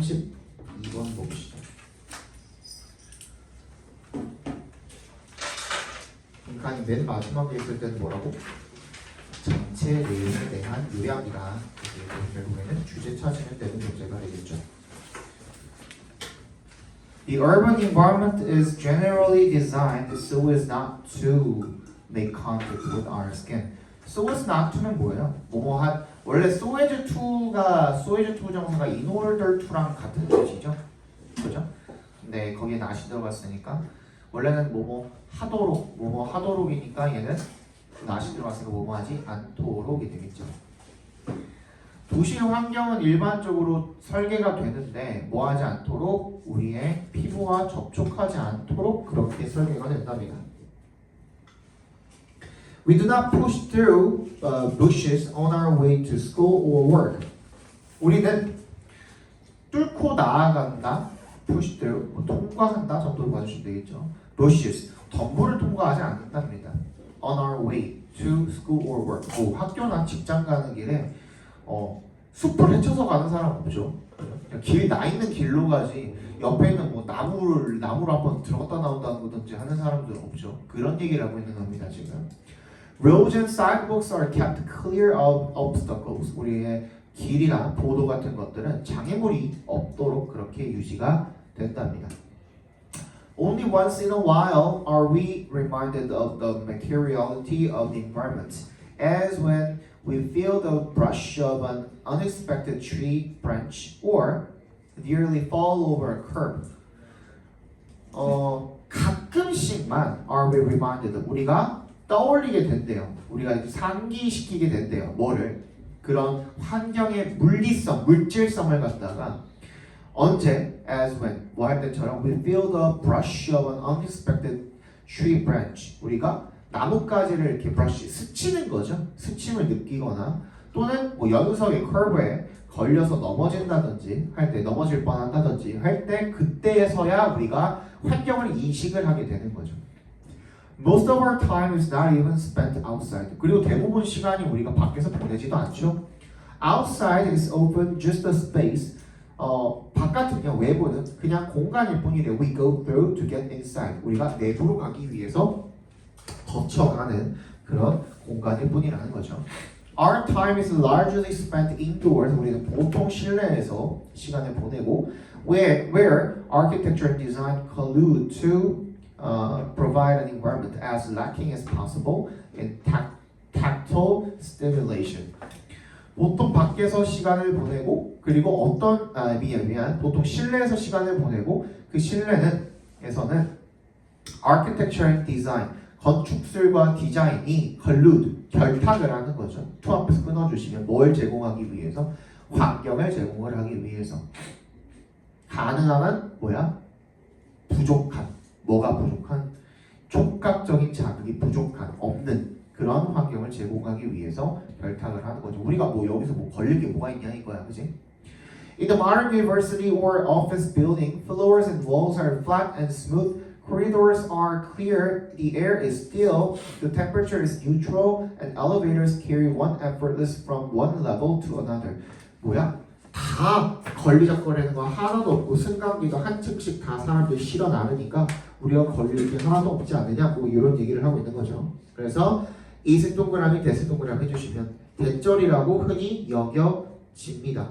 32번 봅시다. 빈칸이 맨 마지막에 있을 때는 뭐라고? 전체 내용에 대한 요약이다. 결국에는 주제 찾으면 되는 문제가 되겠죠. The urban environment is generally designed so as not to make contact with our skin. So as not to는 뭐예요? 뭐뭐한 원래 so as to 정사가 in order to랑 같은 뜻이죠. 그죠? 근데 거기에 not이 들어갔으니까 원래는 뭐뭐 하도록이니까 얘는 not이 들어갔으니까 뭐뭐 하지 않도록이 되겠죠. 도시 환경은 일반적으로 설계가 되는데 뭐 하지 않도록 우리의 피부와 접촉하지 않도록 그렇게 설계가 된답니다. We do not push through bushes on our way to school or work. 우리는 뚫고 나아간다, push through, 통과한다 정도로 봐주시면 되겠죠. bushes, 덤불을 통과하지 않는답니다. on our way to school or work. 학교나 직장 가는 길에 숲을 헤쳐서 가는 사람 없죠. 길 나 있는 길로 가지 옆에 있는 뭐 나무를 한번 들어갔다 나온다는 거든지 하는 사람들은 없죠. 그런 얘기를 하고 있는 겁니다 지금. Roads and sidewalks are kept clear of obstacles. 우리의 길이나 보도 같은 것들은 장애물이 없도록 그렇게 유지가 된답니다. Only once in a while are we reminded of the materiality of the environment, as when we feel the brush of an unexpected tree branch or nearly fall over a curb. 가끔씩만 are we reminded, 우리가 떠올리게 된대요. 우리가 상기시키게 된대요. 뭐를? 그런 환경의 물리성, 물질성을 갖다가 언제? As when, 뭐 할 때처럼 we feel the brush of an unexpected tree branch. 우리가 나뭇가지를 이렇게 브러쉬 스치는 거죠. 스침을 느끼거나 또는 뭐 연석의 커브에 걸려서 넘어진다든지 할 때 넘어질 뻔한다든지 할 때 그때에서야 우리가 환경을 인식을 하게 되는 거죠. Most of our time is not even spent outside. 그리고 대부분 시간이 우리가 밖에서 보내지도 않죠. Outside is often just a space. 바깥은요, 외부는 그냥 공간일 뿐이래요. We go through to get inside. 우리가 내부로 가기 위해서 거쳐가는 그런 공간일 뿐이라는 거죠. Our time is largely spent indoors. 우리는 보통 실내에서 시간을 보내고 where architecture and design collude to provide an environment as lacking as possible in tactile stimulation. 보통 밖에서 시간을 보내고 그리고 보통 실내에서 시간을 보내고 그 실내에서는 architecture and design 건축술과 디자인이 collude 결탁을 하는 거죠. to 앞에서 끊어주시면 뭘 제공하기 위해서? 환경을 제공을 하기 위해서. 가능한 뭐야? 부족한. 뭐가 부족한? 촉각적인 자극이 부족한, 없는 그런 환경을 제공하기 위해서 결탁을 하는 거죠. 우리가 뭐 여기서 뭐 걸릴 게 뭐가 있냐 이거야, 그지? In the modern university or office building, floors and walls are flat and smooth. Corridors are clear, the air is still, the temperature is neutral, and elevators carry one effortless from one level to another. 뭐야? 다 걸리적거리는 거 하나도 없고 승강기도 한 층씩 다 사람들이 실어 나르니까 우리가 걸릴 게 하나도 없지 않느냐 뭐 이런 얘기를 하고 있는 거죠. 그래서 이색 동그라미 대색 동그라미 해주시면 대절이라고 흔히 여겨집니다.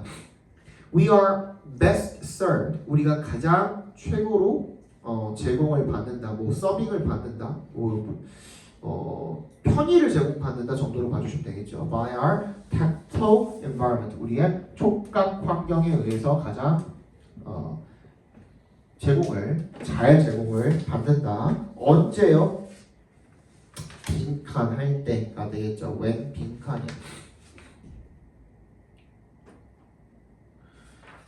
We are best served. 우리가 가장 최고로 제공을 받는다, 뭐 서빙을 받는다, 편의를 제공받는다 정도로 봐주시면 되겠죠. By our tactile environment, 우리의 촉각 환경에 의해서 가장 잘 제공을 받는다. 언제요? 빈칸 할 때가 되겠죠. when 빈칸이.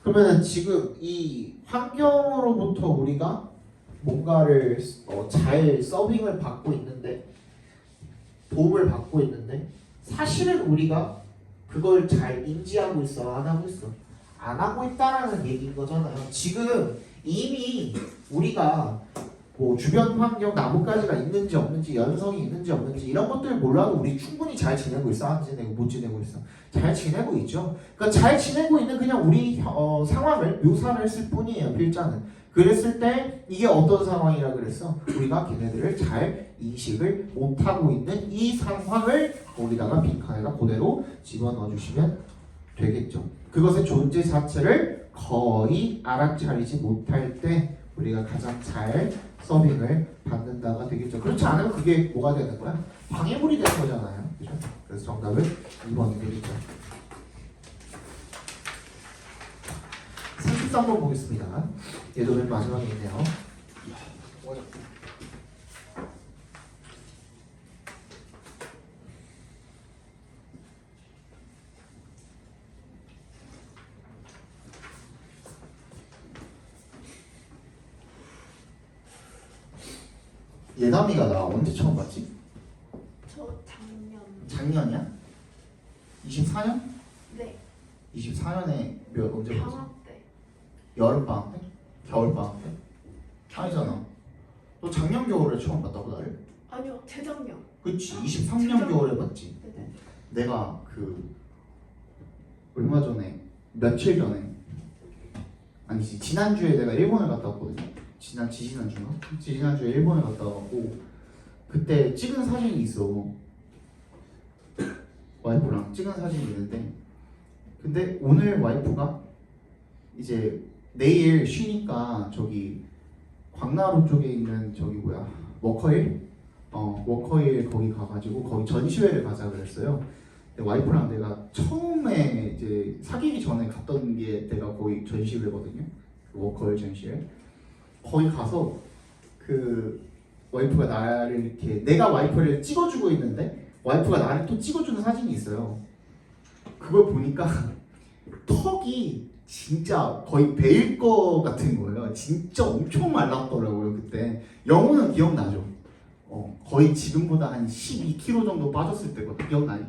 그러면은 지금 이 환경으로부터 우리가 뭔가를 잘 서빙을 받고 있는데 도움을 받고 있는데 사실은 우리가 그걸 잘 인지하고 있어? 안 하고 있어? 안 하고 있다라는 얘기인 거잖아요. 지금 이미 우리가 뭐 주변 환경 나뭇가지가 있는지 없는지 연성이 있는지 없는지 이런 것들 몰라도 우리 충분히 잘 지내고 있어. 안 지내고 못 지내고 있어. 잘 지내고 있죠. 그러니까 잘 지내고 있는 그냥 우리 상황을 묘사를 했을 뿐이에요. 필자는. 그랬을 때 이게 어떤 상황이라 그랬어? 우리가 걔네들을 잘 인식을 못하고 있는 이 상황을 거기다가 빈칸에다 그대로 집어넣어 주시면 되겠죠. 그것의 존재 자체를 거의 알아차리지 못할 때 우리가 가장 잘 서빙을 받는다가 되겠죠. 그렇지 않으면 그게 뭐가 되는 거야? 방해물이 되는 거잖아요. 그죠? 그래서 정답은 2번이 되겠죠. 33번 보겠습니다. 얘도 맨 마지막에 있네요. 예담이가 나 언제 처음 봤지? 저 작년. 작년이야? 24년? 네. 24년에 언제 봤어? 방학 때. 여름방학 때? 겨울방학 때? 아니잖아. 너 작년 겨울에 처음 봤다고 나를? 아니요, 재작년. 그치 23년 겨울에 봤지. 네네. 내가 얼마 전에 며칠 전에 아니지 지난주에 내가 일본을 갔다 왔거든요. 지지난주인가? 지지난주에 일본을 갔다 왔고 그때 찍은 사진이 있어. 와이프랑 찍은 사진이 있는데 근데 오늘 와이프가 이제 내일 쉬니까 저기 광나루 쪽에 있는 저기 워커힐? 워커힐 거기 가가지고 거기 전시회를 가자 그랬어요. 근데 와이프랑 내가 처음에 이제 사귀기 전에 갔던 게 내가 거기 전시회거든요. 워커힐 전시회. 거기 가서 와이프가 나를 이렇게 내가 와이프를 찍어주고 있는데 와이프가 나를 또 찍어주는 사진이 있어요. 그걸 보니까 턱이 진짜 거의 베일 거 같은 거예요. 진짜 엄청 말랐더라고요 그때. 영호는 기억나죠? 거의 지금보다 한 12kg 정도 빠졌을 때거든. 기억나니?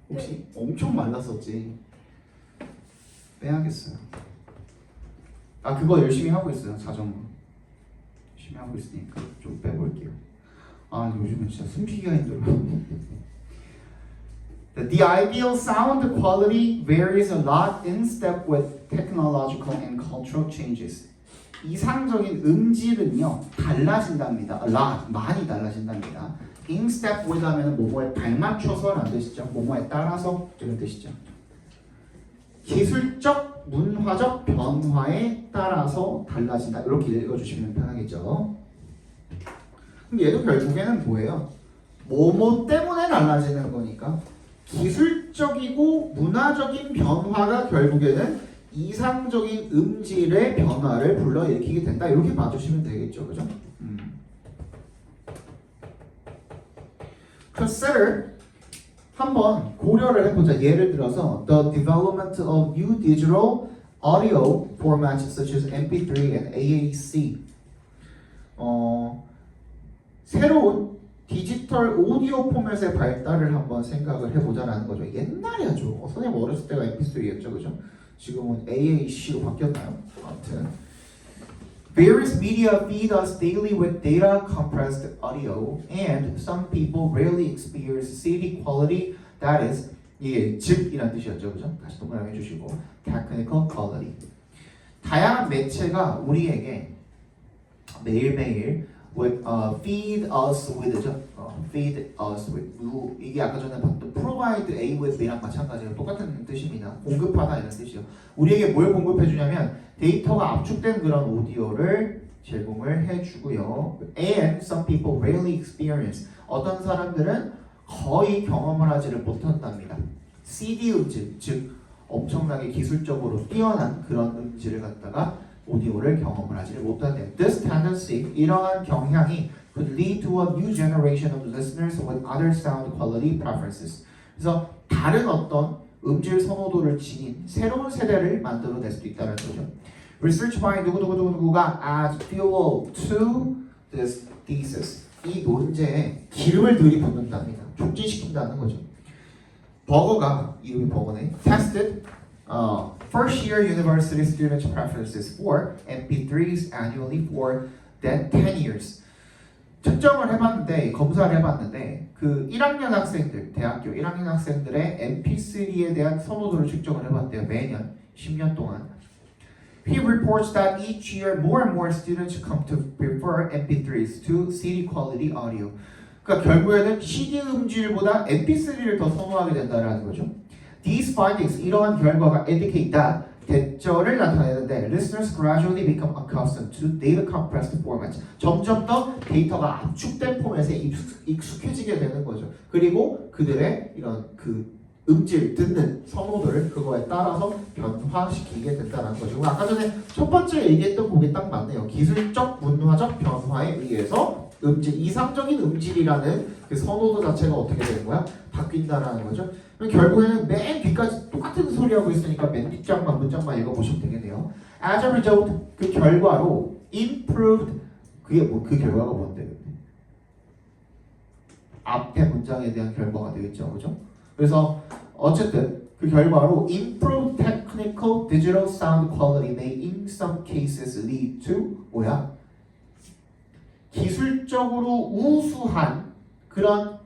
혹시? 엄청 말랐었지. 빼야겠어요. 그거 열심히 하고 있어요. 자전거 열심히 하고 있으니까 좀 빼볼게요. 요즘은 진짜 숨쉬기가 힘들어요. The ideal sound quality varies a lot in step with technological and cultural changes. 이상적인 음질은요 달라진답니다. A lot, 많이 달라진답니다. In step with 하면 뭐뭐에 발맞춰서라는 뜻이죠. 뭐뭐에 따라서 이런 뜻이죠. 기술적, 문화적 변화에 따라서 달라진다. 이렇게 읽어주시면 편하겠죠. 그럼 얘도 결국에는 뭐예요? 뭐뭐 때문에 달라지는 거니까 기술적이고 문화적인 변화가 결국에는 이상적인 음질의 변화를 불러일으키게 된다. 이렇게 봐주시면 되겠죠. 그죠? Consider 한번 고려를 해보자. 예를 들어서 the development of new digital audio formats such as MP3 and AAC. 새로운 디지털 오디오 포맷의 발달을 한번 생각을 해보자라는 거죠. 옛날에 하죠. 선생님 어렸을 때가 MP3였죠, 그죠? 지금은 AAC로 바뀌었나요? 아무튼 various media feed us daily with data compressed audio, and some people rarely experience CD quality. That is, 이게 즉이란 뜻이었죠, 그죠? 다시 동그라미 해주시고 technical quality. 다양한 매체가 우리에게 매일매일 feed us with 이게 아까 전에 봤던 provide a with이랑 마찬가지로 똑같은 뜻입니다. 공급하다 이런 뜻이죠. 우리에게 뭘 공급해 주냐면 데이터가 압축된 그런 오디오를 제공을 해주고요. And some people rarely experience. 어떤 사람들은 거의 경험을 하지를 못한답니다. CD 음질, 즉 엄청나게 기술적으로 뛰어난 그런 음질을 갖다가 오디오를 경험을 하지를 못한대요. This tendency, 이러한 경향이 could lead to a new generation of listeners with other sound quality preferences. 그래서 다른 어떤 음질 선호도를 지닌 새로운 세대를 만들어낼 수도 있다는 거죠. Research by 누구누구누구가 adds fuel to this thesis. 이 논제에 기름을 들이붓는답니다. 촉진시킨다는 거죠. 버거가, 이름이 버거네, tested first year university students preferences for MP3s annually for then 10 years. 측정을 해봤는데 검사를 해봤는데 그 1학년 학생들 대학교 1학년 학생들의 MP3에 대한 선호도를 측정을 해봤대요. 매년 10년 동안. He reports that each year more and more students come to prefer MP3s to CD quality audio. 그러니까 결국에는 CD 음질보다 MP3를 더 선호하게 된다는 거죠. These findings, 이러한 결과가 indicate that 대절을 나타내는데 listeners gradually become accustomed to data compressed formats. 점점 더 데이터가 압축된 포맷에 익숙해지게 되는 거죠. 그리고 그들의 이런 그 음질 듣는 선호도를 그거에 따라서 변화시키게 된다는 거죠. 아까 전에 첫 번째 얘기했던 그게 딱 맞네요. 기술적 문화적 변화에 의해서 음질, 이상적인 음질이라는 그 선호도 자체가 어떻게 되는 거야? 바뀐다라는 거죠. 결국에는 맨 뒤까지 똑같은 소리 하고 있으니까 맨 뒷장만 문장만 읽어보시면 되겠네요. As a result, 그 결과로 improved, 그게 뭐 그 결과가 뭔데? 앞에 문장에 대한 결과가 되겠죠, 그죠? 그래서 어쨌든 그 결과로 improved technical digital sound quality may in some cases lead to 뭐야? 기술적으로 우수한 그런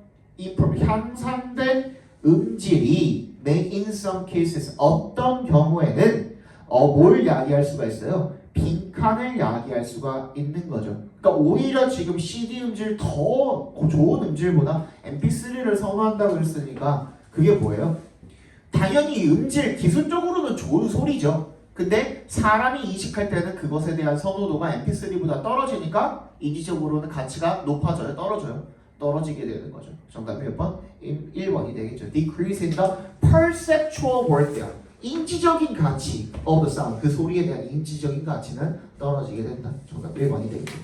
향상된 음질이 may in some cases 어떤 경우에는 뭘 야기할 수가 있어요? 빈칸을 야기할 수가 있는 거죠. 그러니까 오히려 지금 CD 음질 더 좋은 음질보다 MP3를 선호한다고 했으니까 그게 뭐예요? 당연히 음질 기술적으로는 좋은 소리죠. 근데 사람이 인식할 때는 그것에 대한 선호도가 MP3보다 떨어지니까 인지적으로는 가치가 높아져요? 떨어져요? 떨어지게 되는 거죠. 정답이 몇 번? 1번이 되겠죠. Decrease in the perceptual worth. 인지적인 가치 of the sound. 그 소리에 대한 인지적인 가치는 떨어지게 된다. 정답 1번이 되겠죠.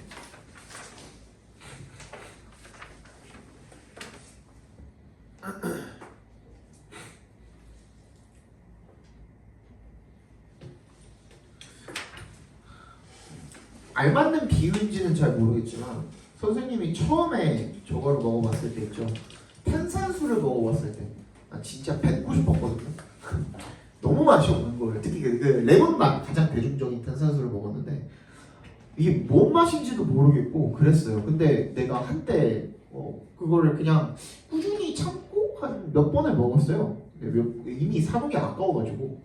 알맞는 비유인지는 잘 모르겠지만 선생님이 처음에 저거를 먹어봤을 때 있죠. 탄산수를 먹어봤을 때 나 진짜 뱉고 싶었거든요. 너무 맛이 없는 거예요. 특히 그 레몬 맛 가장 대중적인 탄산수를 먹었는데 이게 뭔 맛인지도 모르겠고 그랬어요. 근데 내가 한때 그거를 그냥 꾸준히 참고 한 몇 번을 먹었어요. 이미 사는 게 아까워가지고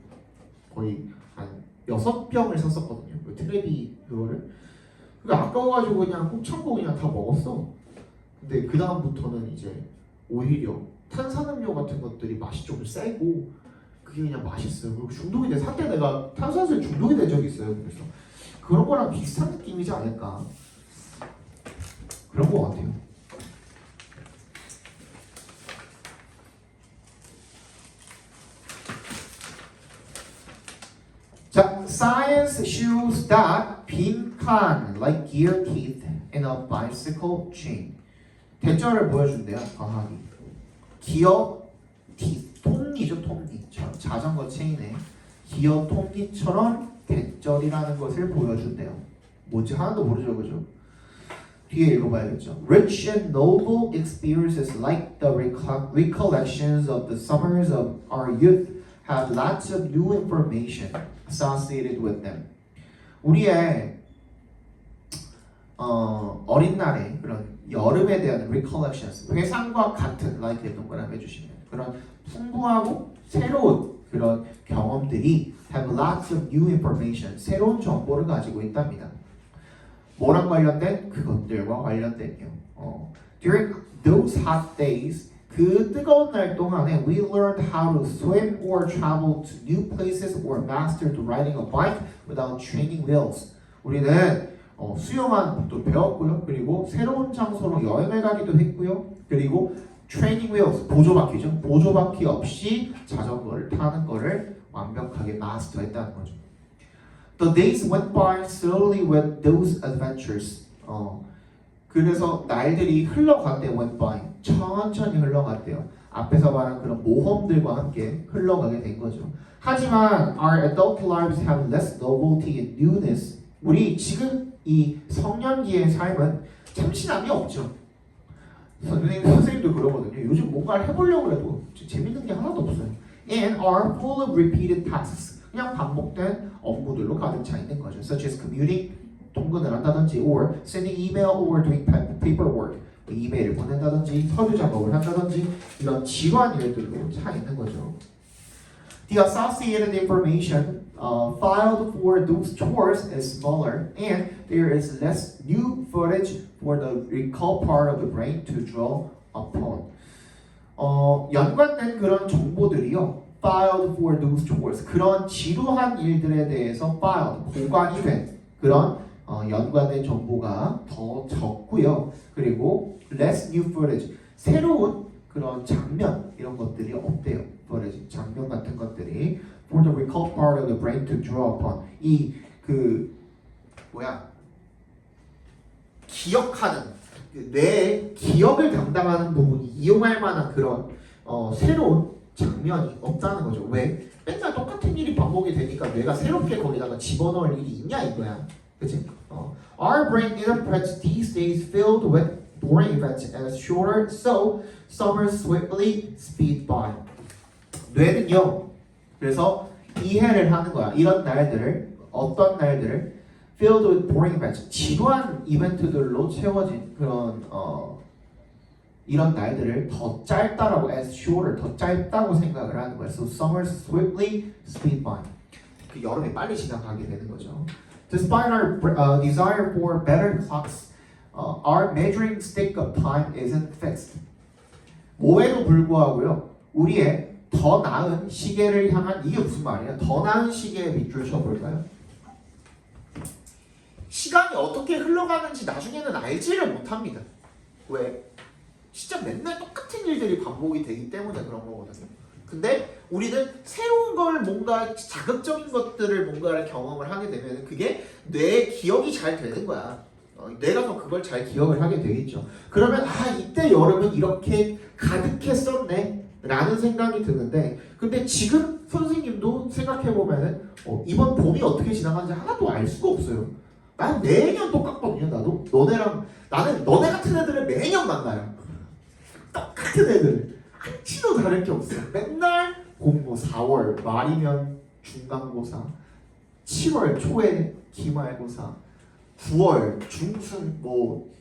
거의 한 6병을 샀었거든요. 그 트레비 그거를. 그러니까 아까워가지고 그냥 꼭 참고 그냥 다 먹었어. 근데 그 다음부터는 이제 오히려 탄산음료 같은 것들이 맛이 좀 세고 그게 그냥 맛있어요. 그리고 중독이 돼. 한때 내가 탄산수에 중독이 된 적이 있어요. 그래서 그런 거랑 비슷한 느낌이지 않을까. 그런 거 같아요. 자, science shows that 빈칸 like gear teeth in a bicycle chain. 대절을 보여준대요. 과학이. 기어 teeth, 톱니죠, 톱니. 자전거 체인에 기어 톱니처럼 대절이라는 것을 보여준대요. 뭐지? 하나도 모르죠, 그죠? 뒤에 읽어봐야겠죠. Rich and noble experiences like the recollections of the summers of our youth have lots of new information associated with them. 우리의 어린 날에 그런 여름에 대한 recollections, 회상과 같은 like 동그라미 해주시면 그런 풍부하고 새로운 그런 경험들이 have lots of new information, 새로운 정보를 가지고 있답니다. 뭐랑 관련된? 그것들과 관련된요. During those hot days, 그 뜨거운 날 동안에 we learned how to swim or travel to new places or mastered riding a bike without training wheels. 우리는 수영하는 것도 배웠고요. 그리고 새로운 장소로 여행을 가기도 했고요. 그리고 트레이닝 휠스, 보조바퀴죠. 보조바퀴 없이 자전거를 타는 거를 완벽하게 마스터했다는 거죠. The days went by slowly with those adventures. 그래서 날들이 흘러갔대요. went by. 천천히 흘러갔대요. 앞에서 말한 그런 모험들과 함께 흘러가게 된 거죠. 하지만 our adult lives have less novelty and newness. 우리 지금 이 성년기의 삶은 참신함이 없죠. 선생님도 그러거든요. 요즘 뭔가를 해보려고 해도 재밌는 게 하나도 없어요. And are full of repeated tasks. 그냥 반복된 업무들로 가득 차 있는 거죠. Such as commuting 통근을 한다든지 or sending email or doing paperwork 이메일을 보낸다든지 서류 작업을 한다든지 이런 지루한 일들로 차 있는 거죠. The associated information filed for those chores is smaller and there is less new footage for the recall part of the brain to draw upon. 연관된 그런 정보들이요. filed for those chores. 그런 지루한 일들에 대해서 filed, 보관이 된 그런 연관된 정보가 더 적고요. 그리고 less new footage. 새로운 그런 장면 이런 것들이 없대요. footage, 장면 같은 것들이 for the recall part of the brain to draw upon. 이 기억하는 뇌의 기억을 담당하는 부분이 이용할 만한 그런 새로운 장면이 없다는 거죠. 왜? 맨날 똑같은 일이 반복이 되니까 뇌가 새롭게 거기다가 집어넣을 일이 있냐 이거야. 그치? Our brain interprets these days filled with boring events as shorter, so summer swiftly speed by. 뇌는요. 그래서 이해를 하는 거야. 이런 날들을 어떤 날들을 filled with boring events, 지루한 이벤트들로 채워진 그런 이런 날들을 더 짧다라고 as shorter, 더 짧다고 생각을 하는 거야. So summer swiftly speed by. 그 여름이 빨리 지나가게 되는 거죠. Despite our desire for better clocks, our measuring stick of time isn't fixed. 뭐에도 불구하고요, 우리의 더 나은 시계를 향한 이게 무슨 말이야? 더 나은 시계에 밑줄 쳐볼까요? 시간이 어떻게 흘러가는지 나중에는 알지를 못합니다. 왜? 진짜 맨날 똑같은 일들이 반복이 되기 때문에 그런 거거든요. 근데 우리는 새로운 걸 뭔가 자극적인 것들을 뭔가를 경험을 하게 되면 그게 뇌의 기억이 잘 되는 거야. 뇌가 더 그걸 잘 기억을 하게 되겠죠. 그러면 이때 여름은 이렇게 가득했었네 라는 생각이 드는데 근데 지금 선생님도 생각해보면은 이번 봄이 어떻게 지나가는지 하나도 알 수가 없어요. 난 매년 똑같거든요. 나는 너네 같은 애들을 매년 만나요. 똑같은 애들 한치도 다를 게 없어요. 맨날 공부 4월 말이면 중간고사, 7월 초에 기말고사, 9월 중순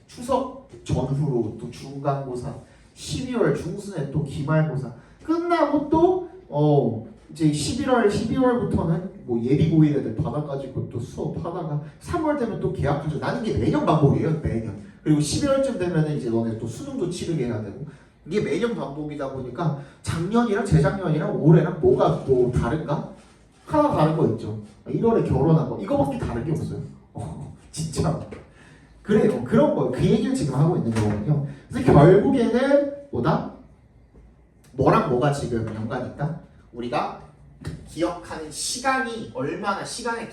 추석 전후로 또 중간고사, 12월 중순에 또 기말고사 끝나고 또 이제 12월부터는 예비고일 애들 받아가지고 또 수업하다가 3월 되면 또 개학하죠. 나는 이게 매년 반복이에요. 매년. 그리고 11월쯤 되면은 이제 너네 또 수능도 치르게 해야 되고 이게 매년 반복이다 보니까 작년이랑 재작년이랑 올해랑 뭐가 또 다른가? 하나 다른 거 있죠. 1월에 결혼한 거 이거밖에 다른 게 없어요. 진짜 그래요. 그런 거 그 얘기를 지금 하고 있는 거거든요. 그래서 결국에는 뭐랑 뭐가 지금 연관이 있다? 우리가 기억하는 시간이 얼마나 시간의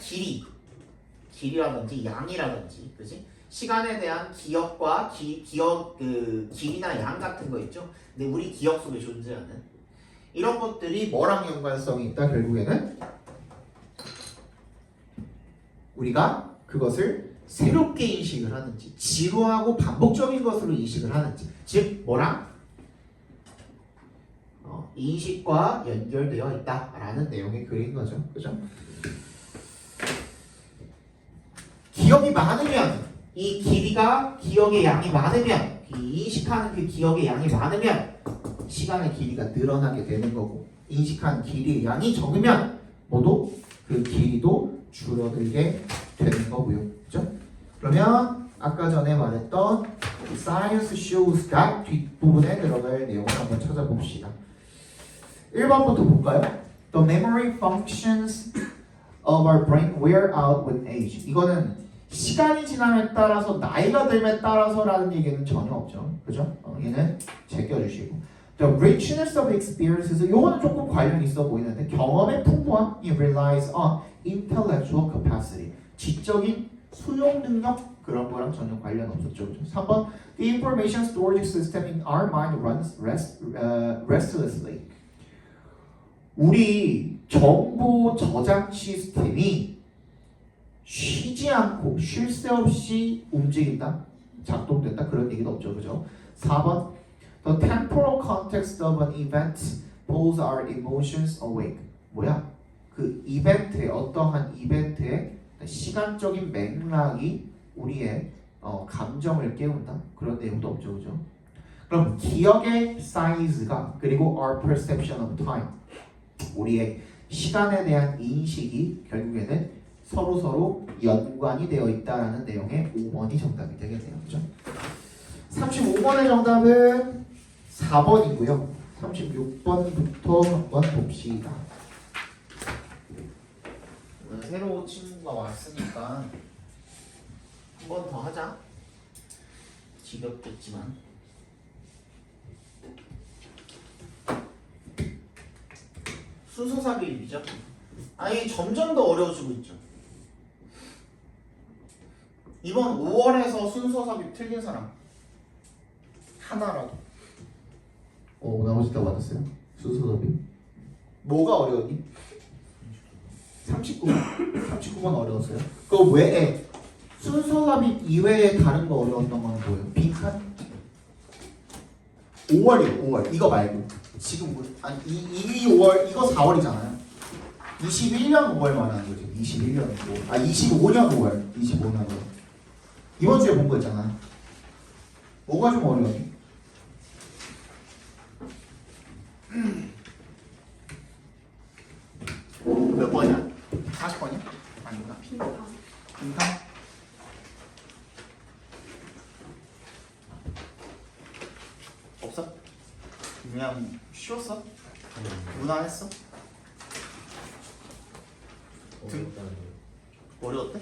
길이라든지 양이라든지 그지? 시간에 대한 기억과 기억 길이나 양 같은 거 있죠. 근데 우리 기억 속에 존재하는 이런 것들이 뭐랑 연관성이 있다? 결국에는 우리가 그것을 새롭게 인식을 하는지 지루하고 반복적인 것으로 인식을 하는지 즉 뭐랑 인식과 연결되어 있다라는 내용의 글인 거죠. 그죠? 기억이 많으면 이 길이가 기억의 양이 많으면 이 인식하는 그 기억의 양이 많으면 시간의 길이가 늘어나게 되는 거고 인식한 길이의 양이 적으면 모두 그 길이도 줄어들게 되는 거고요. 그죠? 그러면 아까 전에 말했던 Science shows that 뒷부분에 들어갈 내용을 한번 찾아봅시다. 1번부터 볼까요? The memory functions of our brain wear out with age. 이거는 시간이 지남에 따라서 나이가 들에 따라서라는 얘기는 전혀 없죠. 그죠? 얘는 제껴주시고 The richness of experiences 이거는 조금 관련이 있어 보이는데 경험의 풍부함 it relies on intellectual capacity 지적인 수용 능력 그런 거랑 전혀 관련 없었죠. 그죠? 3번 The information storage system in our mind runs restlessly 우리 정보 저장 시스템이 쉬지 않고 쉴 새 없이 움직인다, 작동된다 그런 얘기도 없죠, 그죠? 4번 The temporal context of an event pulls our emotions awake. 뭐야? 그 이벤트의 어떠한 이벤트의 시간적인 맥락이 우리의 감정을 깨운다 그런 내용도 없죠, 그죠? 그럼 기억의 사이즈가 그리고 our perception of time 우리의 시간에 대한 인식이 결국에는 서로 연관이 되어 있다라는 내용의 5번이 정답이 되겠네요, 그죠? 35번의 정답은 4번이고요. 36번부터 한번 봅시다. 새로 친구가 왔으니까 한 번 더 하자. 지겹겠지만. 순서 삽입이죠. 아니 점점 더 어려워지고 있죠. 이번 5월에서 순서 삽입 틀린 사람 하나라도. 나머지 다 맞았어요? 순서 삽입. 뭐가 어려웠니? 39번 어려웠어요. 그 외에 순서 삽입 이외에 다른 거 어려웠던 건 뭐예요? 빈칸? 5월이에요. 5월 이거 말고 지금 아니 이 5월 이거 4월이잖아요. 21년 5월 말하는 거죠. 21년 5월. 25년 5월. 25년 5월. 이번 주에 본 거 있잖아. 뭐가 좀 어려웠니? 몇 번이야? 40번이야? 아닌가? 빈칸. 빈칸? 없어? 그냥 쉬웠어? 무난했어? 어려웠대?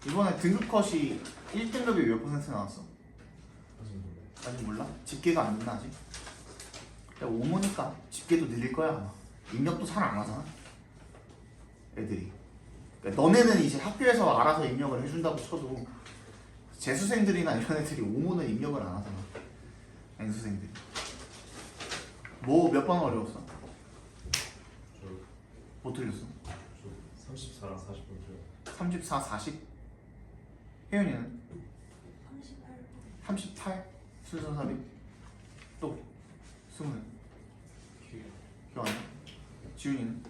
이번에 등급 컷이 1등급이 몇 퍼센트 나왔어? 아직 몰라? 집계가 안 됐나 아직? 야, 5모니까 집계도 느릴 거야 아마. 입력도 잘 안 하잖아 애들이. 그러니까 너네는 이제 학교에서 알아서 입력을 해준다고 쳐도 재수생들이나 이런 애들이 5모는 입력을 안 하잖아. N수생들이. 뭐 몇 번 어려웠어? 뭐 틀렸어? 34랑 40번 34, 40? 혜윤이는? 38번. 38? 순서 삽입? 또? 20? 기억 안 나? 지훈이는?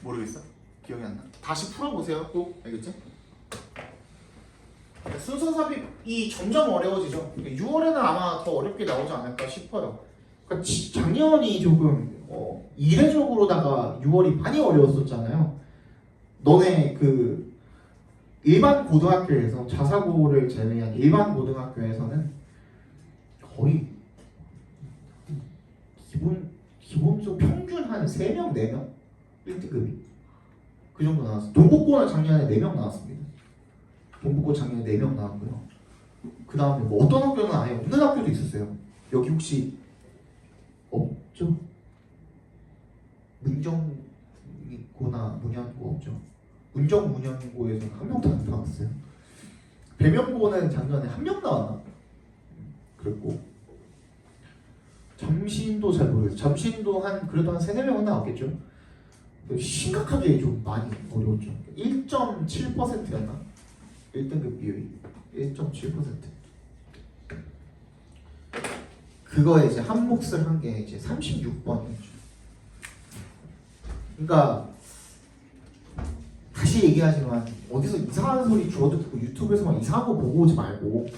모르겠어? 기억이 안 나? 다시 풀어보세요 꼭 알겠지? 순서 삽입이 점점 어려워지죠. 6월에는 아마 더 어렵게 나오지 않을까 싶어요. 그러니까 작년이 조금 이례적으로다가 6월이 많이 어려웠었잖아요. 너네 그 일반 고등학교에서 자사고를 제외한 일반 고등학교에서는 거의 기본적 평균 한 3명, 4명 1등급이 그 정도 나왔어요. 동국고는 작년에 4명 나왔습니다. 동국고 작년에 4명 나왔고요. 그 다음에 뭐 어떤 학교는 아예 없는 학교도 있었어요. 여기 혹시 없죠? 문정고나 문현고 없죠? 문정 문현고에서 한 명도 안 나왔어요. 배명고는 작년에 1명 나왔나? 그랬고 잠신도 잘 모르겠어요. 잠신도 그래도 한 3-4명은 나왔겠죠? 심각하게 좀 많이 어려웠죠. 1.7%였나? 1등급 비율이 1.7%. 그거에 이제 한 몫을 한 게 이제 36번이었죠. 그러니까 다시 얘기하지만 어디서 이상한 소리 주워도 듣고 유튜브에서만 이상한 거 보고 오지 말고.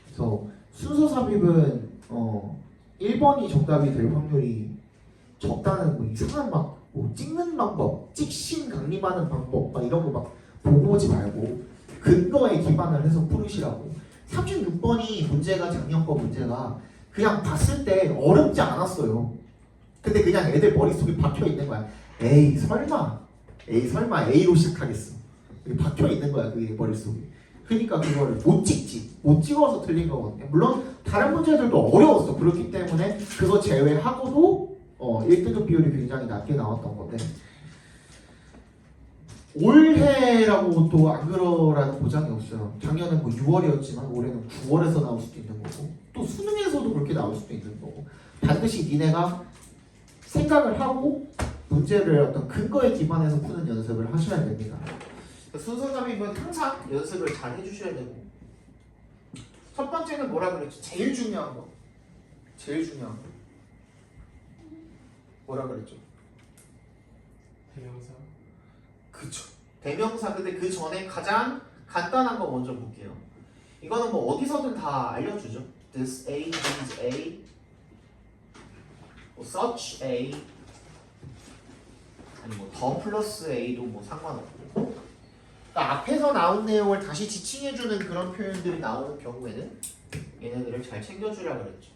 그래서 순서 삽입은 1번이 정답이 될 확률이 적다는 뭐 이상한 뭐 찍는 방법, 찍신 강림하는 방법 막 이런 거 막 보고 오지 말고 근거에 기반을 해서 풀으시라고. 36번이 문제가 작년 거 문제가 그냥 봤을 때 어렵지 않았어요. 근데 그냥 애들 머릿속에 박혀 있는 거야. 에이 설마 A로 시작하겠어. 박혀 있는 거야 그게 머릿속에. 그러니까 그걸 못 찍어서 틀린 거거든요. 물론 다른 문제들도 어려웠어. 그렇기 때문에 그거 제외하고도 1등급 비율이 굉장히 낮게 나왔던 건데 올해라고 또 안 그러라는 보장이 없어요. 작년은 뭐 6월이었지만 올해는 9월에서 나올 수도 있는 거고 또 수능에서도 그렇게 나올 수도 있는 거고 반드시 니네가 생각을 하고 문제를 어떤 근거에 기반해서 푸는 연습을 하셔야 됩니다. 순서 삽입은 항상 연습을 잘 해주셔야 되고 첫 번째는 뭐라 그랬죠? 제일 중요한 거 뭐라 그랬죠? 대명사 그쵸. 대명사. 근데 그 전에 가장 간단한 거 먼저 볼게요. 이거는 뭐 어디서든 다 알려주죠. This A is A, 뭐 such A, 아니 뭐 더 플러스 A도 뭐 상관없고. 그러니까 앞에서 나온 내용을 다시 지칭해주는 그런 표현들이 나오는 경우에는 얘네들을 잘 챙겨주라 그랬죠.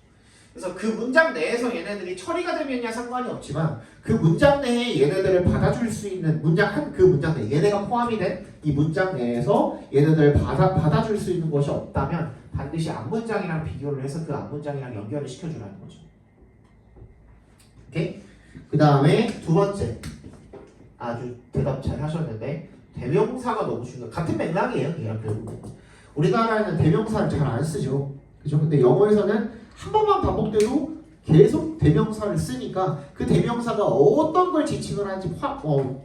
그래서 그 문장 내에서 얘네들이 처리가 되면야 상관이 없지만 그 문장 내에 얘네들을 받아줄 수 있는 문장 그 문장 내 얘네가 포함이 된 이 문장 내에서 얘네들을 받아줄 수 있는 것이 없다면 반드시 앞문장이랑 비교를 해서 그 앞문장이랑 연결을 시켜주라는 거죠. 오케이? 그 다음에 두 번째 아주 대답 잘 하셨는데 대명사가 너무 중요해요. 같은 맥락이에요. 얘랑 결국은 우리나라에는 대명사를 잘 안 쓰죠. 그죠? 근데 영어에서는 한 번만 반복돼도 계속 대명사를 쓰니까 그 대명사가 어떤 걸 지칭을 하는지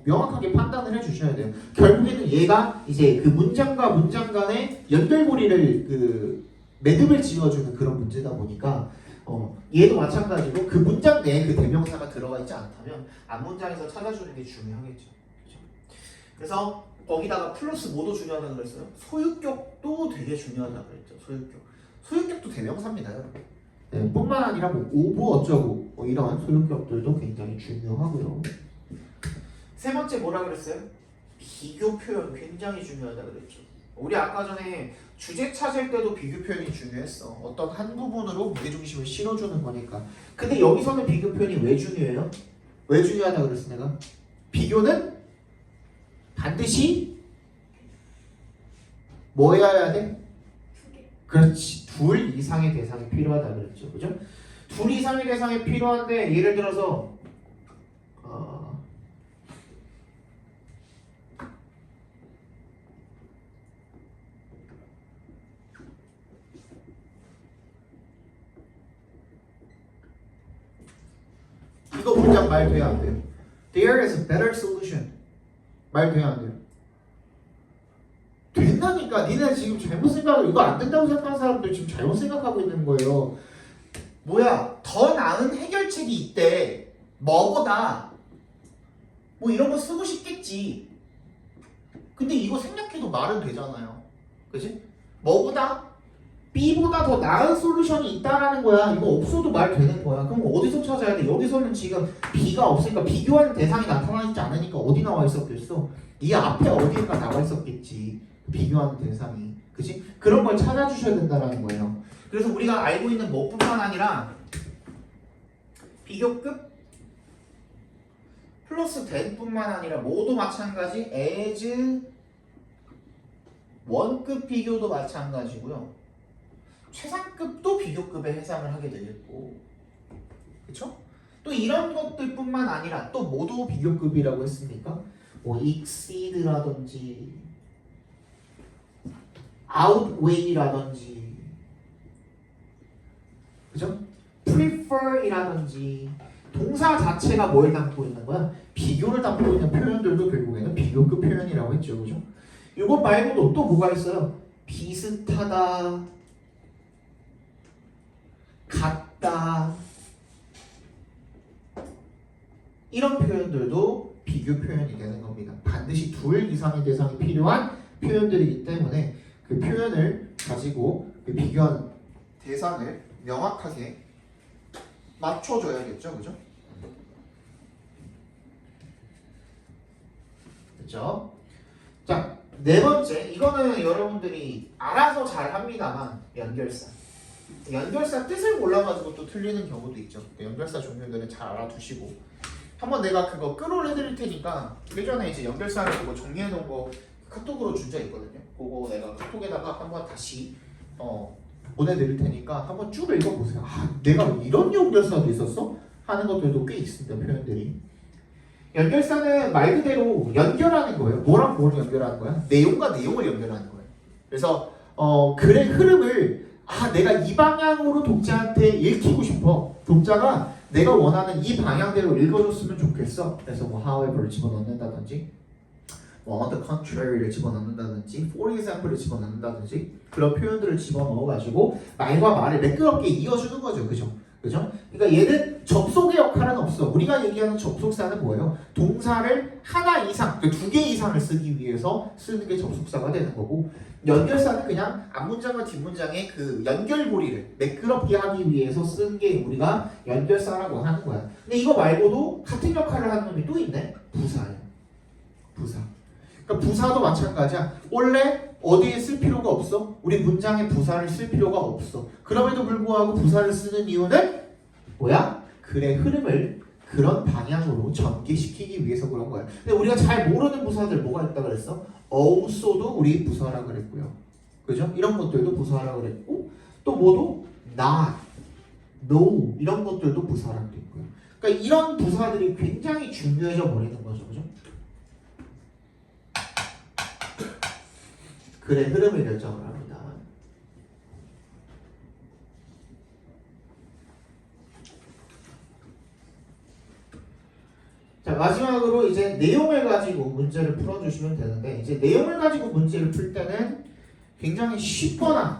명확하게 판단을 해주셔야 돼요. 결국에는 얘가 이제 그 문장과 문장 간의 연결고리를 그 매듭을 지어주는 그런 문제다 보니까 얘도 마찬가지로 그 문장 내에 그 대명사가 들어가 있지 않다면 앞문장에서 찾아주는 게 중요하겠죠. 그렇죠? 그래서 거기다가 플러스 뭐도 중요하다고 그랬어요? 소유격도 되게 중요하다고 그랬죠. 소유격도 대명사입니다, 여러분. 네, 뿐만 아니라 뭐 오브 어쩌고 뭐 이런 소유격들도 굉장히 중요하고요. 세 번째 뭐라 그랬어요? 비교 표현 굉장히 중요하다 그랬죠. 우리 아까 전에 주제 찾을 때도 비교 표현이 중요했어. 어떤 한 부분으로 무게중심을 실어주는 거니까. 근데 여기서는 비교 표현이 왜 중요해요? 왜 중요하다 그랬어 내가? 비교는 반드시 뭐여야 돼? 그렇지. 둘 이상의 대상이 필요하다 그랬죠. 그죠? 둘 이상의 대상이 필요한데 예를 들어서 이거 문장 말 돼야 안 돼요? There is a better solution. 말 돼야 안 돼요? 된다니까. 니네 지금 잘못 생각하고 이거 안 된다고 생각하는 사람들 지금 잘못 생각하고 있는 거예요. 뭐야 더 나은 해결책이 있대. 뭐보다 뭐 이런 거 쓰고 싶겠지. 근데 이거 생략해도 말은 되잖아요. 그치? 뭐보다 B보다 더 나은 솔루션이 있다라는 거야. 이거 없어도 말 되는 거야. 그럼 어디서 찾아야 돼? 여기서는 지금 B가 없으니까 비교하는 대상이 나타나지 않으니까 어디 나와 있었겠어? 이 앞에 어디인가 나와 있었겠지. 비교하는 대상이. 그치? 그런 걸 찾아주셔야 된다는 거예요. 그래서 우리가 알고 있는 뭐뿐만 아니라 비교급 플러스 then뿐만 아니라 뭐도 마찬가지 as 원급 비교도 마찬가지고요. 최상급도 비교급에 해당을 하게 되겠고, 그쵸? 또 이런 것들뿐만 아니라 또 모두 비교급이라고 했습니까? 뭐 exceed라든지 outweigh라든지, 그죠? prefer이라든지 동사 자체가 뭘 담고 있는 거야? 비교를 담고 있는 표현들도 결국에는 비교급 표현이라고 했죠, 그죠? 이것 말고도 또 뭐가 있어요? 비슷하다, 같다, 이런 표현들도 비교 표현이 되는 겁니다. 반드시 둘 이상의 대상이 필요한 표현들이기 때문에 그 표현을 가지고 그 비교한 대상을 명확하게 맞춰줘야겠죠, 그죠? 그죠? 자, 네 번째, 이거는 여러분들이 알아서 잘 합니다만 연결사. 연결사 뜻을 몰라가지고 또 틀리는 경우도 있죠. 연결사 종류들은 잘 알아두시고 한번 내가 그거 끌어내드릴 테니까 예전에 이제 연결사를 그거 정리해놓은 거 카톡으로 준 적 있거든요. 그거 내가 카톡에다가 한번 다시 보내드릴 테니까 한번 쭉 읽어보세요. 아, 내가 이런 연결사도 있었어? 하는 것들도 꽤 있습니다. 표현들이. 연결사는 말 그대로 연결하는 거예요. 뭐랑 뭘 연결하는 거야? 내용과 내용을 연결하는 거예요. 그래서 글의 흐름을 내가 이 방향으로 독자한테 읽히고 싶어. 독자가 내가 원하는 이 방향대로 읽어줬으면 좋겠어. 그래서 뭐 however를 집어넣는다든지 on the contrary를 집어넣는다든지 for example를 집어넣는다든지 그런 표현들을 집어넣어가지고 말과 말을 매끄럽게 이어주는 거죠. 그죠? 그죠? 그러니까 얘는 접속의 역할은 없어. 우리가 얘기하는 접속사는 뭐예요? 동사를 하나 이상, 두 개 이상을 쓰기 위해서 쓰는 게 접속사가 되는 거고, 연결사는 그냥 앞문장과 뒷문장의 그 연결고리를 매끄럽게 하기 위해서 쓰는 게 우리가 연결사라고 하는 거야. 근데 이거 말고도 같은 역할을 하는 놈이 또 있네. 부사예요. 부사. 그러니까 부사도 마찬가지야. 원래 어디에 쓸 필요가 없어? 우리 문장에 부사를 쓸 필요가 없어. 그럼에도 불구하고 부사를 쓰는 이유는 뭐야? 글의 흐름을 그런 방향으로 전개시키기 위해서 그런 거야. 근데 우리가 잘 모르는 부사들 뭐가 있다 그랬어? also도 우리 부사라 그랬고요. 그죠? 이런 것들도 부사라 그랬고, 또 뭐도 not, no 이런 것들도 부사라 그랬고요. 그러니까 이런 부사들이 굉장히 중요해져 버리는 거죠. 그죠? 글의 흐름을 결정을 합니다. 자, 마지막으로 이제 내용을 가지고 문제를 풀어주시면 되는데, 이제 내용을 가지고 문제를 풀 때는 굉장히 쉽거나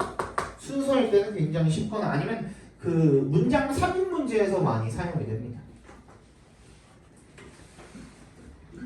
순서일 때는 굉장히 쉽거나 아니면 그 문장 삽입 문제에서 많이 사용이 됩니다.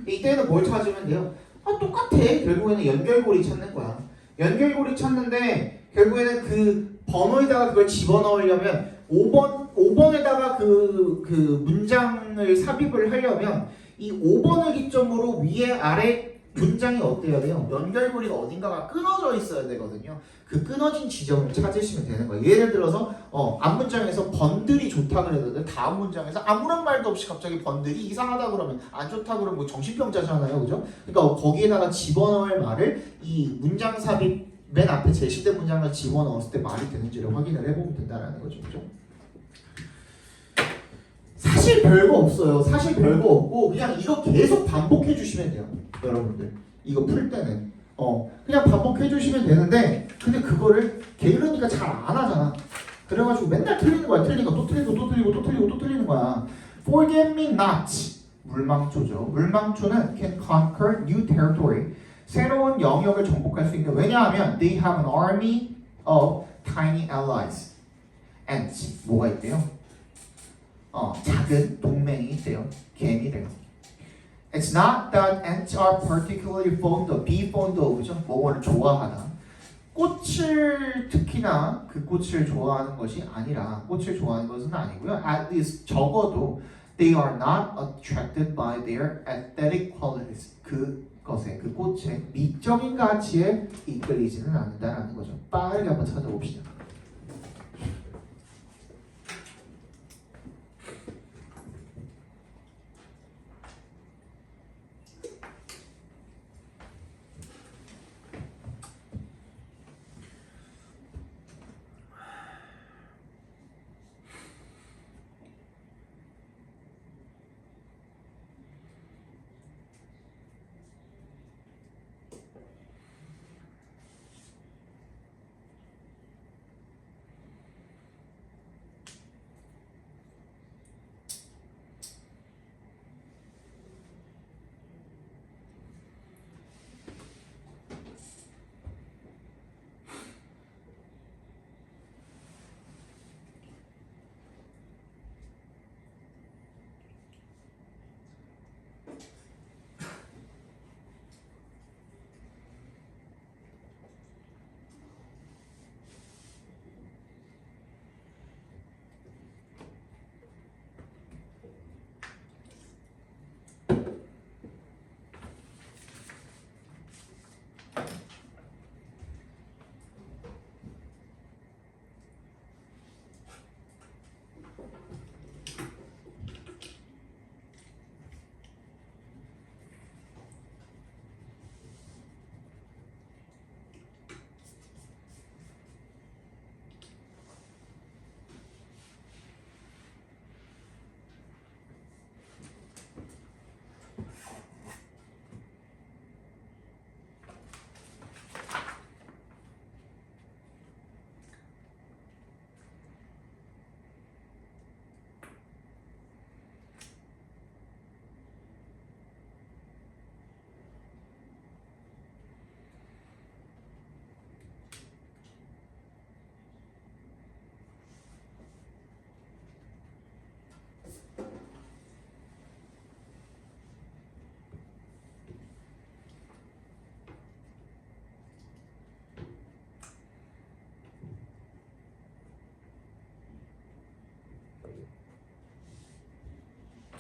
이때는 뭘 찾으면 돼요? 똑같아. 결국에는 연결고리 찾는 거야. 연결고리 찾는데 결국에는 그 번호에다가 그걸 집어넣으려면 5번에다가 그 문장을 삽입을 하려면 이 5번을 기점으로 위에 아래 문장이 어때야 돼요? 연결고리가 어딘가가 끊어져 있어야 되거든요. 그 끊어진 지점을 찾으시면 되는 거예요. 예를 들어서 앞문장에서 번들이 좋다 그랬는데 다음 문장에서 아무런 말도 없이 갑자기 번들이 이상하다 그러면 안 좋다 그러면 뭐 정신병자잖아요. 그죠? 그러니까 거기에다가 집어넣을 말을 이 문장 삽입 맨 앞에 제시된 문장을 집어넣었을 때 말이 되는지를 확인을 해보면 된다는 거죠. 그죠? 사실 별거 없어요. 사실 별거 없고 그냥 이거 계속 반복해 주시면 돼요. 여러분들 이거 풀 때는 그냥 반복해 주시면 되는데 근데 그거를 게으르니까 잘 안 하잖아. 그래가지고 맨날 틀리는 거야. 틀리는 거 또 틀리고 또 틀리고 또 틀리고 또 틀리는 거야. Forget me not 물망초죠. 물망초는 can conquer new territory 새로운 영역을 정복할 수 있는 왜냐하면 they have an army of tiny allies ants 뭐가 있대요? 작은 동맹이 있대요. 개미래요. It's not that ants are particularly fond of, be fond of죠. 뭐를 좋아하다. 꽃을 특히나 그 꽃을 좋아하는 것이 아니라 꽃을 좋아하는 것은 아니고요. At least 적어도 they are not attracted by their aesthetic qualities. 그것에 그 꽃의 미적인 가치에 이끌리지는 않는다라는 거죠. 빠르게 한번 찾아봅시다.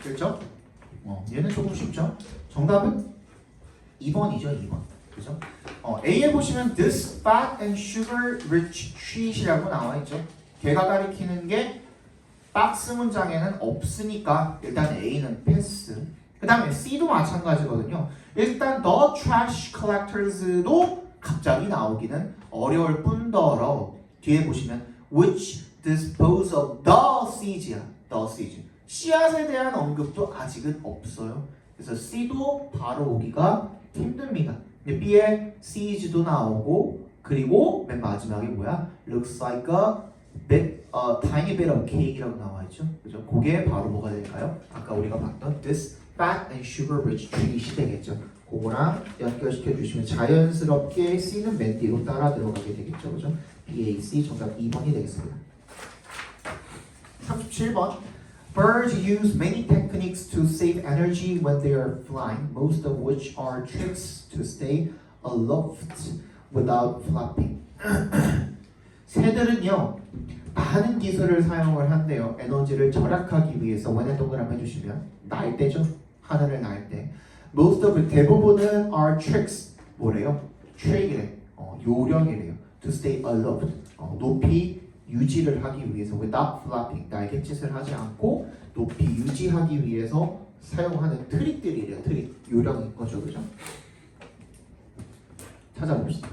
그렇죠? 얘는 조금 쉽죠? 정답은 2번이죠, 2번. 그죠? A에 보시면 this fat and sugar rich treat이라고 나와 있죠. 걔가 가리키는 게 박스 문장에는 없으니까 일단 A는 패스. 그 다음에 C도 마찬가지거든요. 일단 the trash collectors도 갑자기 나오기는 어려울 뿐더러 뒤에 보시면 which dispose of the seeds야. the seeds. 씨앗에 대한 언급도 아직은 없어요. 그래서 C도 바로 오기가 힘듭니다. 근데 B에 seeds도 나오고 그리고 맨 마지막에 뭐야? looks like a tiny bit of cake이라고 나와 있죠. 그죠? 그게 바로 뭐가 될까요? 아까 우리가 봤던 this fat and sugar rich treat이 되겠죠. 그거랑 연결시켜 주시면 자연스럽게 C는 맨 뒤로 따라 들어가게 되겠죠. 그죠? BAC 정답 2번이 되겠습니다. 37번 Birds use many techniques to save energy when they are flying, most of which are tricks to stay aloft without flapping. 새들은요 많은 기술을 사용을 한대요. 에너지를 절약하기 위해서. 원의 동그라미 해주시면 날 때죠. 하늘을 날 때. Most of it, 대부분은 are tricks. 뭐래요? trick이래. 요령이래요. To stay aloft. 높이 유지를 하기 위해서 without flapping. 날갯짓을 하지 않고 높이 유지하기 위해서 사용하는 트릭들이래요. 트릭. 요령인 거죠. 그죠? 찾아봅시다.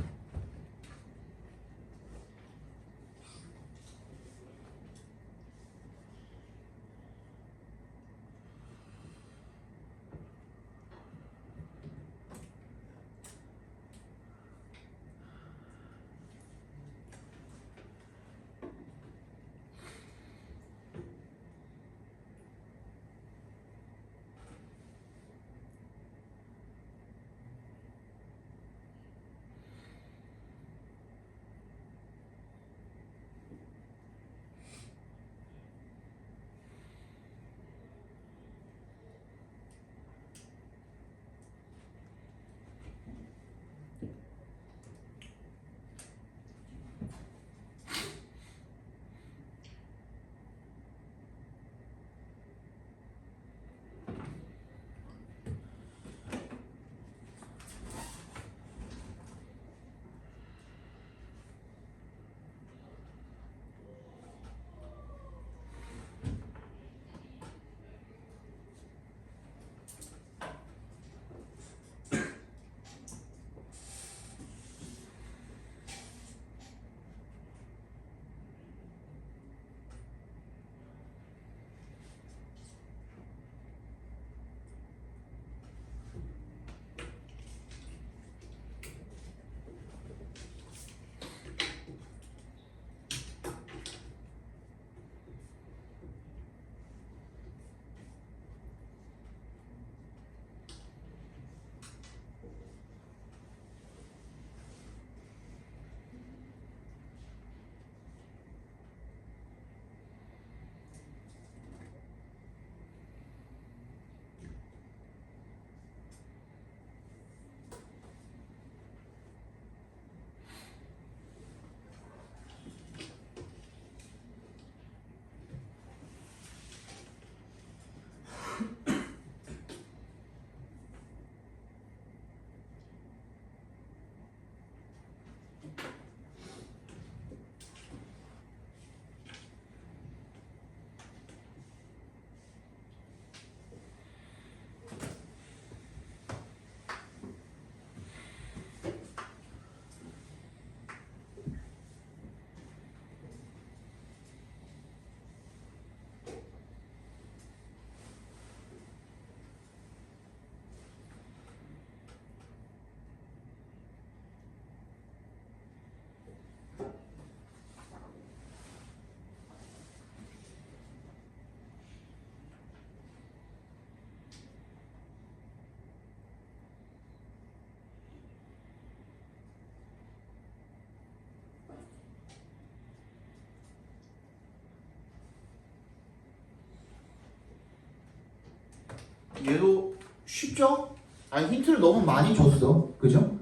얘도 쉽죠? 아니 힌트를 너무 많이 줬어. 그죠?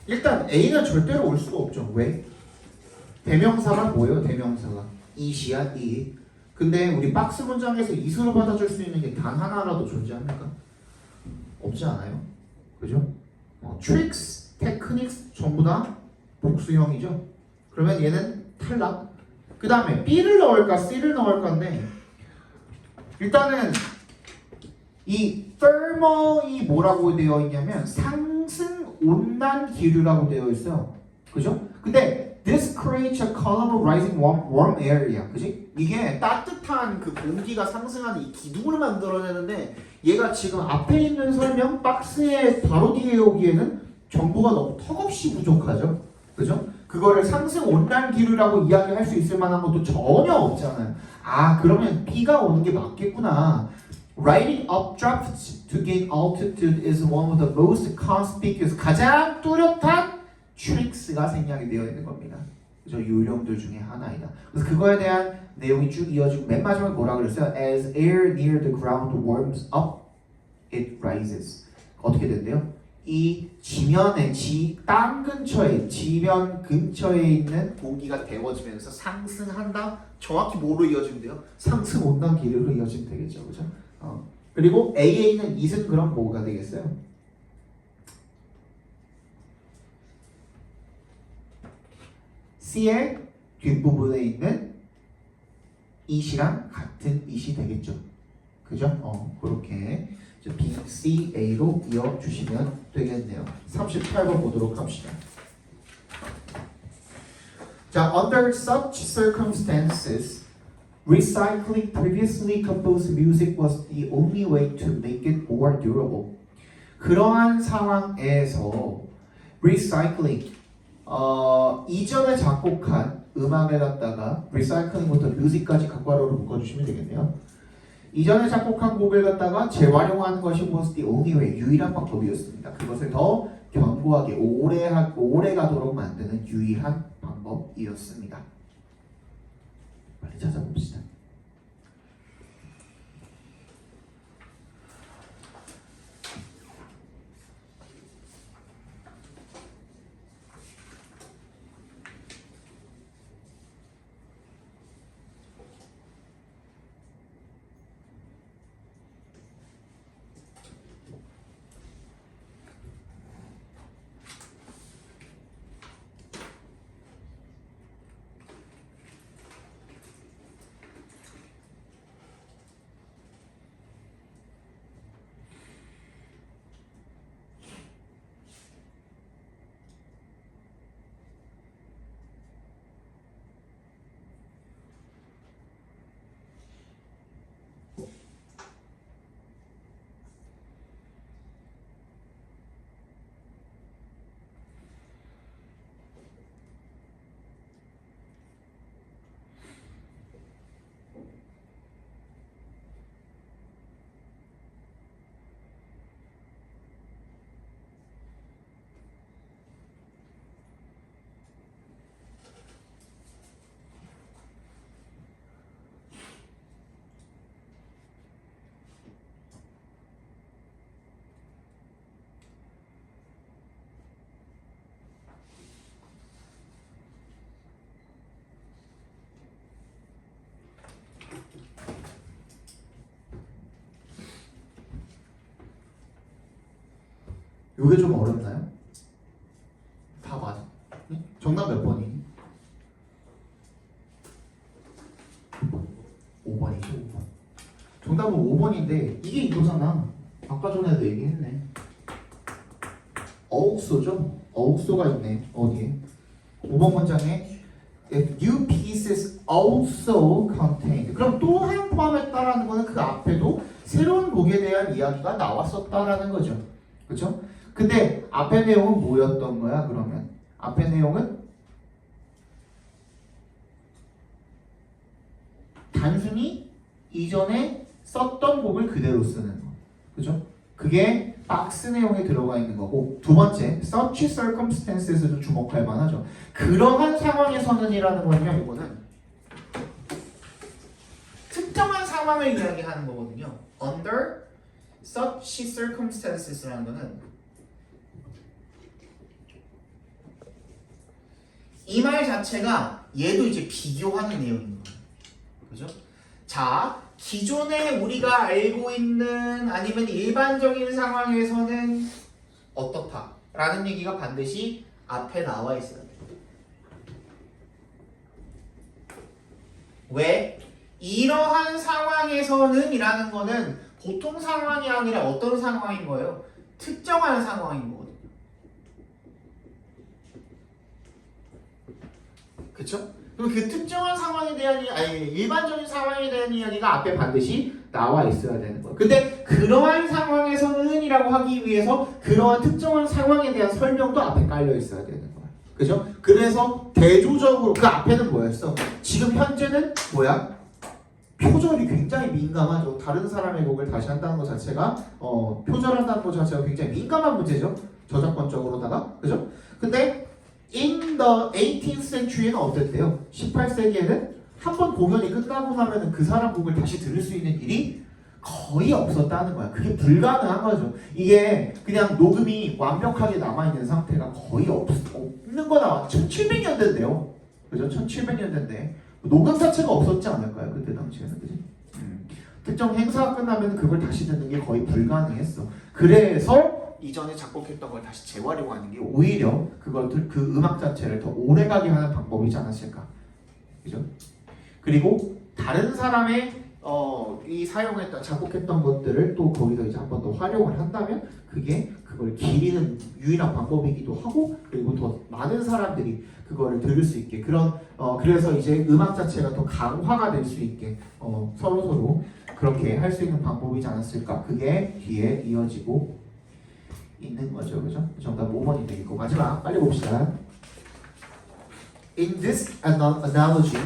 일단 A는 절대로 올 수가 없죠. 왜? 대명사가 뭐예요? 대명사가 이시야 이. 근데 우리 박스 문장에서 이수로 받아줄 수 있는 게 단 하나라도 존재합니까? 없지 않아요? 그죠? tricks, techniques 전부 다 복수형이죠. 그러면 얘는 탈락. 그 다음에 B를 넣을까 C를 넣을까인데 일단은 이 thermal이 뭐라고 되어 있냐면 상승 온난 기류라고 되어 있어요. 그죠? 근데 this creates a column of rising warm air야. 그지? 이게 따뜻한 그 공기가 상승하는 이 기둥을 만들어내는데 얘가 지금 앞에 있는 설명 박스에 바로 뒤에 오기에는 정보가 너무 턱없이 부족하죠. 그죠? 그거를 상승 온난 기류라고 이야기할 수 있을 만한 것도 전혀 없잖아요. 아, 그러면 B가 오는 게 맞겠구나. Riding updrafts to gain altitude is one of the most conspicuous, 가장 뚜렷한 tricks가 생략이 되어 있는 겁니다. 그죠? 요령들 중에 하나이다. 그래서 그거에 대한 내용이 쭉 이어지고 맨 마지막에 뭐라 그랬어요? As air near the ground warms up, it rises. 어떻게 된대요? 이 지면에 땅 근처에 지면 근처에 있는 공기가 데워지면서 상승한다. 정확히 뭐로 이어지는데요? 상승 온난 기류로 이어지면 되겠죠, 그죠? 그리고 A에 있는 it은 그럼 뭐가 되겠어요? C의 뒷부분에 있는 it이랑 같은 it이 되겠죠, 그죠? 그렇게 B, C, A로 이어주시면 되겠네요. 38번 보도록 합시다. 자, under such circumstances, recycling previously composed music was the only way to make it more durable. 그러한 상황에서 recycling, 이전에 작곡한 음악을 갖다가 recycling부터 music까지 각괄호로 묶어주시면 되겠네요. 이전에 작곡한 곡을 갖다가 재활용하는 것이 was the only way, 유일한 방법이었습니다. 그것을 더 견고하게 오래 가도록 만드는 유일한 방법이었습니다. 빨리 찾아봅시다. 이게 좀 어렵나요? 다 맞아. 정답 몇 번이니? 5번이죠, 5번. 정답은 5번인데 이게 이거잖아. 아까 전에도 얘기했네. 어옥소죠? 어옥소가 있네. 어디에? 5번 문장에 If new pieces also contained, 그럼 또한 포함했다라는 거는 그 앞에도 새로운 곡에 대한 이야기가 나왔었다라는 거죠. 그렇죠? 근데 앞의 내용은 뭐였던 거야? 그러면 앞의 내용은 단순히 이전에 썼던 곡을 그대로 쓰는 거. 그죠? 그게 박스 내용에 들어가 있는 거고, 두 번째, such circumstances도 주목할 만하죠. 그러한 상황에서는 이라는 거는요, 이거는 특정한 상황을 이야기하는 거거든요. under such circumstances라는 거는 이 말 자체가 얘도 이제 비교하는 내용인 거예요. 그죠? 자, 기존에 우리가 알고 있는 아니면 일반적인 상황에서는 어떻다라는 얘기가 반드시 앞에 나와 있어야 돼. 왜? 이러한 상황에서는 이라는 거는 보통 상황이 아니라 어떤 상황인 거예요? 특정한 상황인 거거든요. 그쵸? 그럼 그 특정한 상황에 대한 아니 일반적인 상황에 대한 이야기가 앞에 반드시 나와 있어야 되는 거예요. 근데 그러한 상황에서는 이라고 하기 위해서 그러한 특정한 상황에 대한 설명도 앞에 깔려 있어야 되는 거예요. 그죠? 그래서 대조적으로 그 앞에는 뭐였어? 지금 현재는 뭐야? 표절이 굉장히 민감하죠. 다른 사람의 곡을 다시 한다는 것 자체가 표절한다는 것 자체가 굉장히 민감한 문제죠. 저작권적으로다가 그죠? 근데 in the 18th century는 어땠대요? 18세기에는 한 번 공연이 끝나고 나면은 그 사람 곡을 다시 들을 수 있는 일이 거의 없었다는 거야. 그게 불가능한 거죠. 이게 그냥 녹음이 완벽하게 남아있는 상태가 거의 없는 거나 1700년대인데요. 그죠? 1700년대인데 녹음 자체가 없었지 않을까요? 그때 당시에는. 그지? 특정 행사가 끝나면 그걸 다시 듣는 게 거의 불가능했어. 그래서 이전에 작곡했던 걸 다시 재활용하는 게 오히려 그 음악 자체를 더 오래가게 하는 방법이지 않았을까. 그죠? 그리고 다른 사람의 이 사용했던 작곡했던 것들을 또 거기서 이제 한 번 더 활용을 한다면 그걸 기리는 유일한 방법이기도 하고 그리고 더 많은 사람들이 그거를 들을 수 있게 그래서 이제 음악 자체가 더 강화가 될 수 있게 서로 그렇게 할 수 있는 방법이지 않았을까. 그게 뒤에 이어지고 있는 거죠. 그죠? 정답 5번이 되겠고 마지막 빨리 봅시다. In this analogy,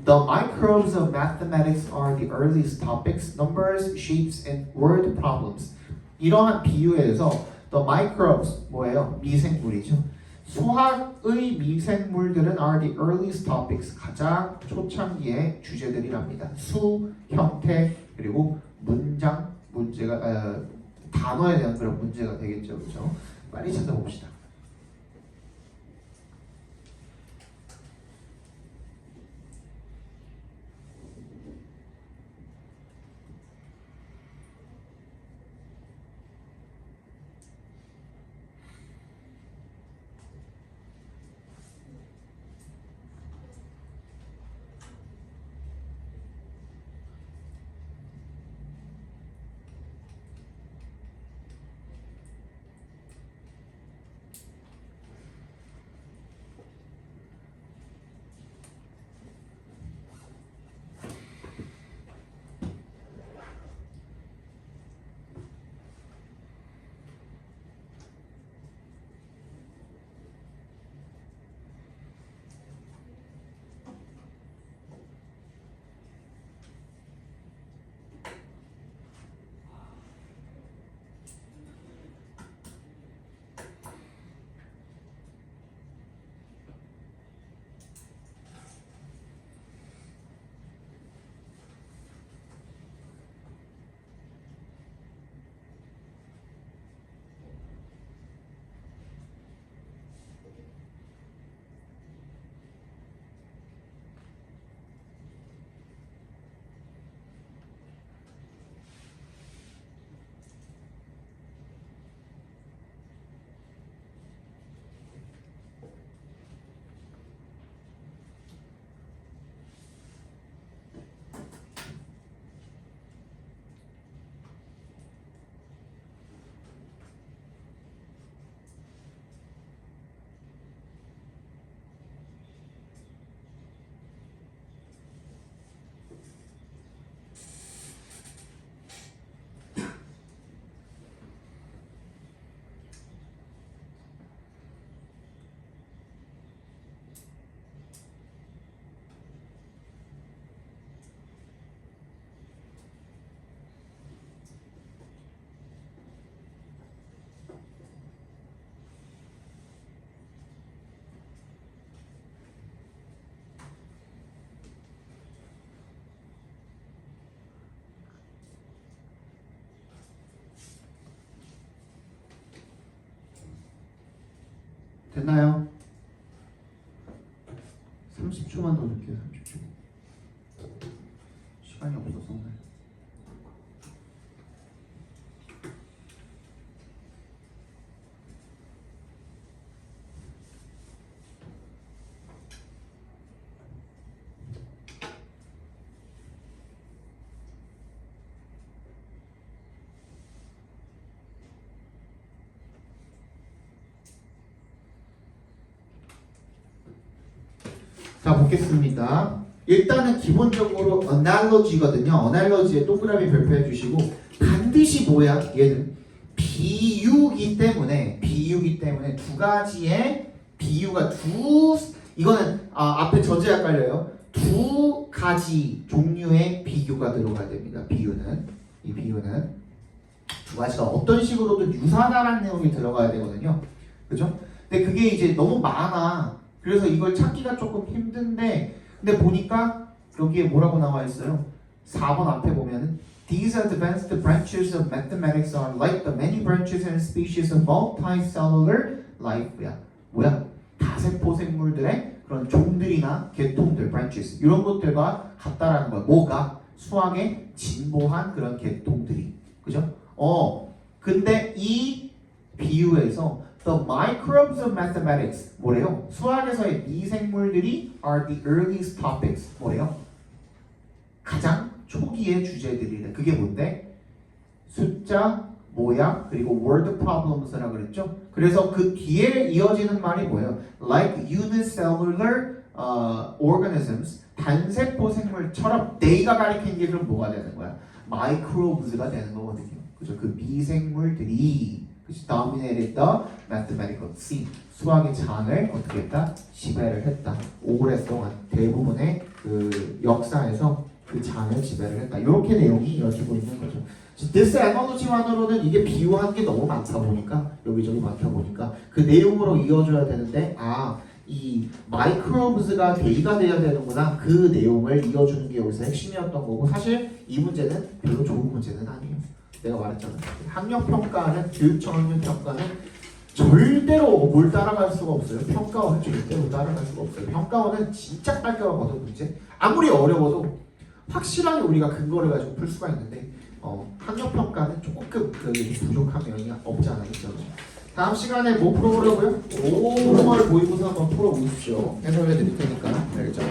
the microbes of mathematics are the earliest topics, numbers, shapes, and word problems. 이러한 비유에서 the microbes 뭐예요? 미생물이죠. 수학의 미생물들은 are the earliest topics, 가장 초창기의 주제들이랍니다. 수, 형태, 그리고 문장, 문제가 단어에 대한 그런 문제가 되겠죠. 그렇죠? 빨리 찾아봅시다. 됐나요? 30초만 더 줄게요. 30초. 자 보겠습니다. 일단은 기본적으로 analogy거든요. analogy에 동그라미 별표해 주시고 반드시 뭐야? 얘는 비유기 때문에 두 가지의 비유가 이거는 앞에 전제가 헷갈려요. 두 가지 종류의 비유가 들어가야 됩니다. 이 비유는 두 가지가 어떤 식으로든 유사하다라는 내용이 들어가야 되거든요. 그죠? 근데 그게 이제 너무 많아. 그래서 이걸 찾기가 조금 힘든데 근데 보니까 여기에 뭐라고 나와 있어요? 4번 앞에 보면은 These advanced branches of mathematics are like the many branches and species of multicellular life야. 뭐야? 다세포 생물들의 그런 종들이나 계통들, branches 이런 것들과 같다라는 거야. 뭐가? 수학의 진보한 그런 계통들이. 그죠? 근데 이 비유에서 The microbes of mathematics 뭐래요? 수학에서의 미생물들이 are the earliest topics 뭐래요? 가장 초기의 주제들이래. 그게 뭔데? 숫자, 모양, 그리고 word problems라 그랬죠? 그래서 그 뒤에 이어지는 말이 뭐예요? Like unicellular organisms 단세포 생물처럼 내가 가리킨 게 그럼 뭐가 되는 거야? microbes가 되는 거거든요. 그죠? 그 미생물들이 dominated the mathematical scene. 수학의 장을 어떻게 했다? 지배를 했다. 오랫동안 대부분의 그 역사에서 그 장을 지배를 했다. 이렇게 내용이 이어지고 있는 거죠. This analogy만으로는 이게 비유한 게 너무 많다 보니까 여기저기 많다 보니까 그 내용으로 이어져야 되는데 이 microbes가 대의가 돼야 되는구나. 그 내용을 이어주는 게 여기서 핵심이었던 거고 사실 이 문제는 별로 좋은 문제는 아니에요. 내가 말했잖아. 학력평가는 교육청 학력평가는 절대로 뭘 따라갈 수가 없어요. 평가원은 절대로 따라갈 수가 없어요. 평가원은 진짜 깔끔하거든 문제. 아무리 어려워도 확실하게 우리가 근거를 가지고 풀 수가 있는데 학력평가는 조금 그 부족한 면이 없지 않아 있죠. 다음 시간에 뭐 풀어보려고요? 5월 모의고사 한번 풀어보십시오. 해설해 드릴 테니까 알겠죠?